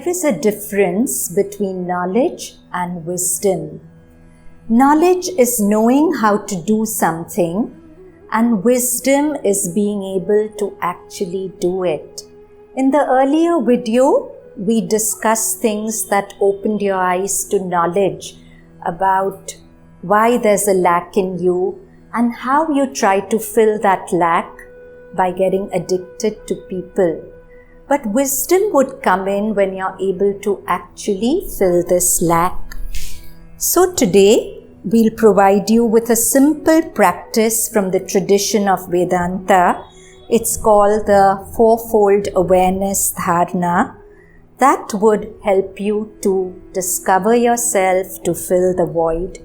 There is a difference between knowledge and wisdom. Knowledge is knowing how to do something, and wisdom is being able to actually do it. In the earlier video, we discussed things that opened your eyes to knowledge about why there's a lack in you and how you try to fill that lack by getting addicted to people. But wisdom would come in when you're able to actually fill this lack. So today, we'll provide you with a simple practice from the tradition of Vedanta. It's called the Fourfold Awareness Dharana. That would help you to discover yourself, to fill the void.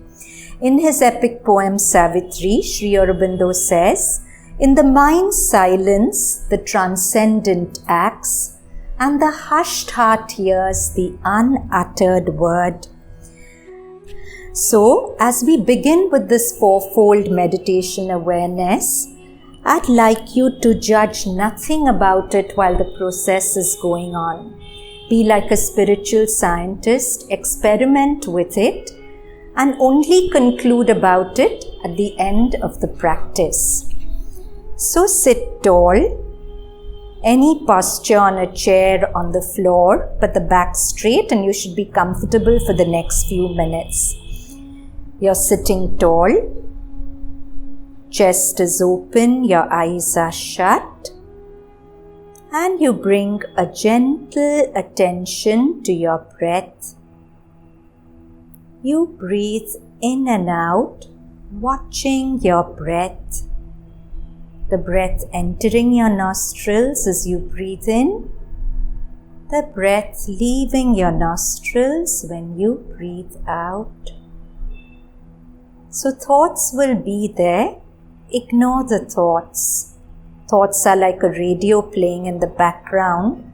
In his epic poem Savitri, Sri Aurobindo says, "In the mind's silence, the transcendent acts, and the hushed heart hears the unuttered word." So, as we begin with this fourfold meditation awareness, I'd like you to judge nothing about it while the process is going on. Be like a spiritual scientist, experiment with it, and only conclude about it at the end of the practice. So sit tall, any posture on a chair on the floor, but the back straight, and you should be comfortable for the next few minutes. You're sitting tall, chest is open, your eyes are shut, and you bring a gentle attention to your breath. You breathe in and out, watching your breath. The breath entering your nostrils as you breathe in, the breath leaving your nostrils when you breathe out. So thoughts will be there. Ignore the thoughts. Thoughts are like a radio playing in the background.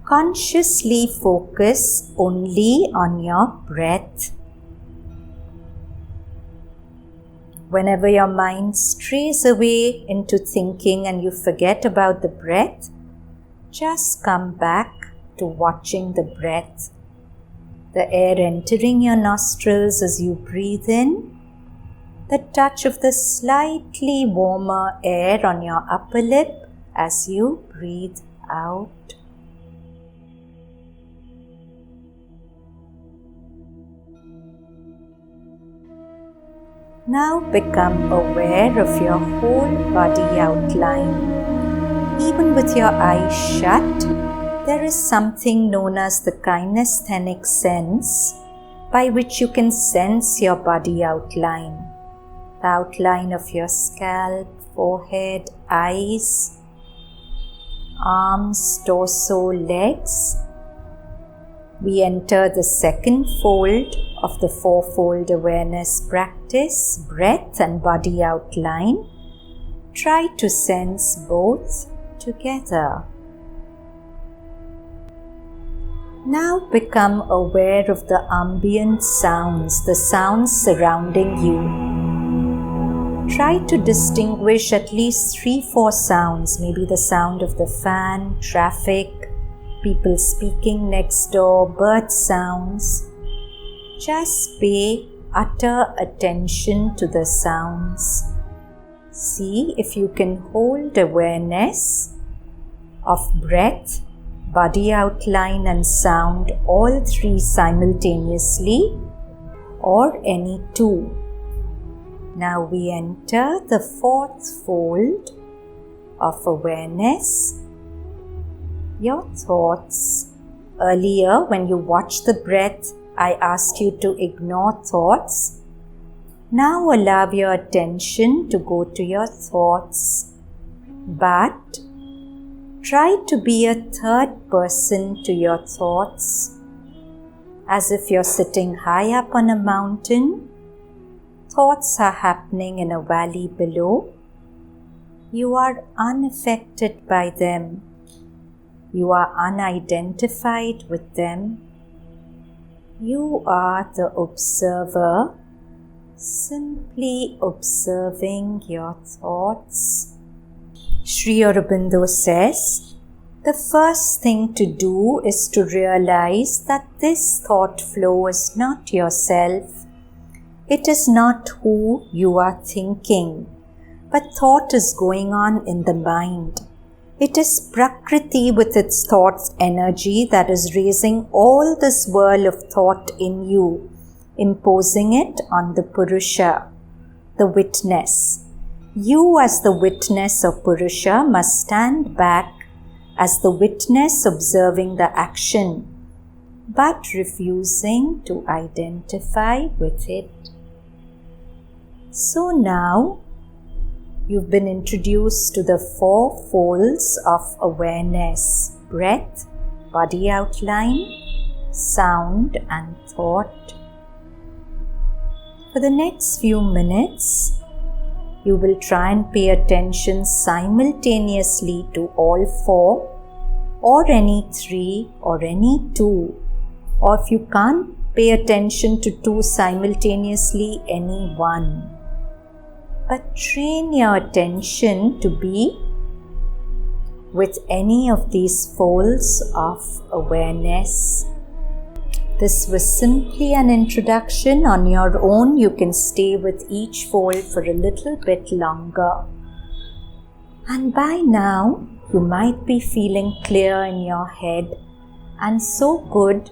Consciously focus only on your breath. Whenever your mind strays away into thinking and you forget about the breath, just come back to watching the breath. The air entering your nostrils as you breathe in, the touch of the slightly warmer air on your upper lip as you breathe out. Now become aware of your whole body outline. Even with your eyes shut, there is something known as the kinesthetic sense by which you can sense your body outline. The outline of your scalp, forehead, eyes, arms, torso, legs. We enter the second fold of the fourfold awareness practice, breath and body outline. Try to sense both together. Now become aware of the ambient sounds, the sounds surrounding you. Try to distinguish at least 3-4 sounds, maybe the sound of the fan, traffic, people speaking next door, bird sounds. Just pay utter attention to the sounds. See if you can hold awareness of breath, body outline and sound, all three simultaneously, or any two. Now we enter the fourth fold of awareness. Your thoughts. Earlier, when you watched the breath, I asked you to ignore thoughts. Now allow your attention to go to your thoughts, but try to be a third person to your thoughts, as if you're sitting high up on a mountain. Thoughts are happening in a valley below. You are unaffected by them. You are unidentified with them. You are the observer, simply observing your thoughts. Sri Aurobindo says, The first thing to do is to realize that this thought flow is not yourself. It is not who you are thinking, but thought is going on in the mind. It is Prakriti with its thoughts energy that is raising all this whirl of thought in you, imposing it on the Purusha, the witness. You as the witness of Purusha must stand back as the witness observing the action, but refusing to identify with it. So now, you've been introduced to the 4 folds of awareness: breath, body outline, sound and thought. For the next few minutes, you will try and pay attention simultaneously to all 4, or any 3, or any 2. Or if you can't pay attention to 2 simultaneously, any 1. But train your attention to be with any of these folds of awareness. This was simply an introduction. On your own, you can stay with each fold for a little bit longer. And by now, you might be feeling clear in your head and so good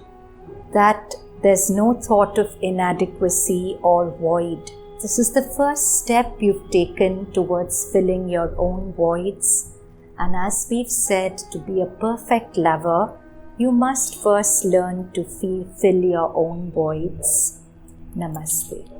that there's no thought of inadequacy or void. This is the first step you've taken towards filling your own voids. And as we've said, to be a perfect lover, you must first learn to fill your own voids. Namaste.